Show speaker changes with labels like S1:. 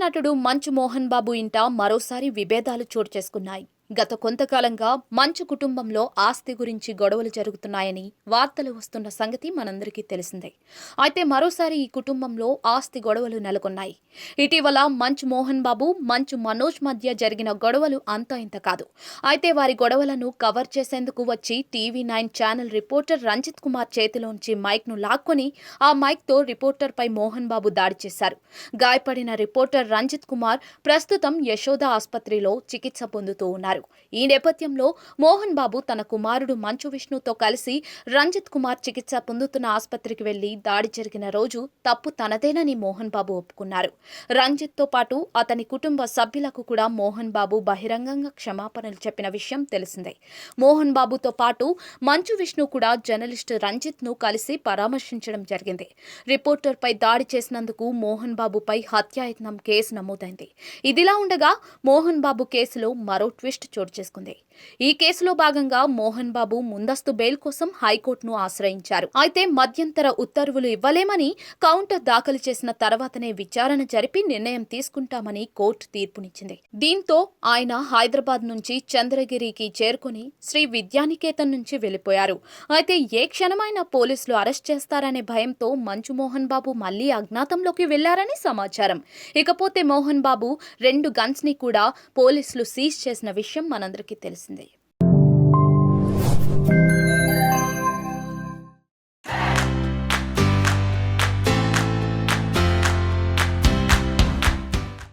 S1: నటుడు మంచు మోహన్ బాబు ఇంట మరోసారి విభేదాలు చోటు చేసుకున్నాయి. గత కొంతకాలంగా మంచు కుటుంబంలో ఆస్తి గురించి గొడవలు జరుగుతున్నాయని వార్తలు వస్తున్న సంగతి మనందరికీ తెలిసిందే. అయితే మరోసారి ఈ కుటుంబంలో ఆస్తి గొడవలు నెలకొన్నాయి. ఇటీవల మంచు మోహన్ బాబు, మంచు మనోజ్ మధ్య జరిగిన గొడవలు అంతా ఇంత కాదు. అయితే వారి గొడవలను కవర్ చేసేందుకు వచ్చి TV nine channel reporter Ranjith Kumar చేతిలోంచి మైక్ను లాక్కొని ఆ మైక్తో రిపోర్టర్పై మోహన్ బాబు దాడి చేశారు. గాయపడిన రిపోర్టర్ రంజిత్ కుమార్ ప్రస్తుతం యశోద ఆసుపత్రిలో చికిత్స పొందుతూ ఉన్నారు. ఈ నేపథ్యంలో మోహన్ బాబు తన కుమారుడు మంచు విష్ణుతో కలిసి రంజిత్ కుమార్ చికిత్స పొందుతున్న ఆసుపత్రికి వెళ్లి దాడి జరిగిన రోజు తప్పు తనదేనని మోహన్ బాబు ఒప్పుకున్నారు. రంజిత్తో పాటు అతని కుటుంబ సభ్యులకు కూడా మోహన్ బాబు బహిరంగంగా క్షమాపణలు చెప్పిన విషయం తెలిసిందే. మోహన్ బాబుతో పాటు మంచు విష్ణు కూడా జర్నలిస్టు రంజిత్ను కలిసి పరామర్శించడం జరిగింది. రిపోర్టర్పై దాడి చేసినందుకు మోహన్ బాబుపై హత్యాయత్నం కేసు నమోదైంది. ఇదిలా ఉండగా మోహన్ బాబు కేసులో మరో ట్విస్ట్ చోటు చేసుకుంది. ఈ కేసులో భాగంగా మోహన్ బాబు ముందస్తు బెయిల్ కోసం హైకోర్టును ఆశ్రయించారు. అయితే మధ్యంతర ఉత్తర్వులు ఇవ్వలేమని, కౌంటర్ దాఖలు చేసిన తర్వాతనే విచారణ జరిపి నిర్ణయం తీసుకుంటామని కోర్టు తీర్పునిచ్చింది. దీంతో ఆయన హైదరాబాద్ నుంచి చంద్రగిరికి చేరుకుని శ్రీ విద్యానికేతన్ నుంచి వెళ్లిపోయారు. అయితే ఏ క్షణమైనా పోలీసులు అరెస్ట్ చేస్తారనే భయంతో మంచు మోహన్ బాబు మళ్లీ అజ్ఞాతంలోకి వెళ్లారని సమాచారం. ఇకపోతే మోహన్ బాబు 2 గన్స్ ని కూడా పోలీసులు సీజ్ చేసిన విషయం మనందరికీ తెలిసిందే.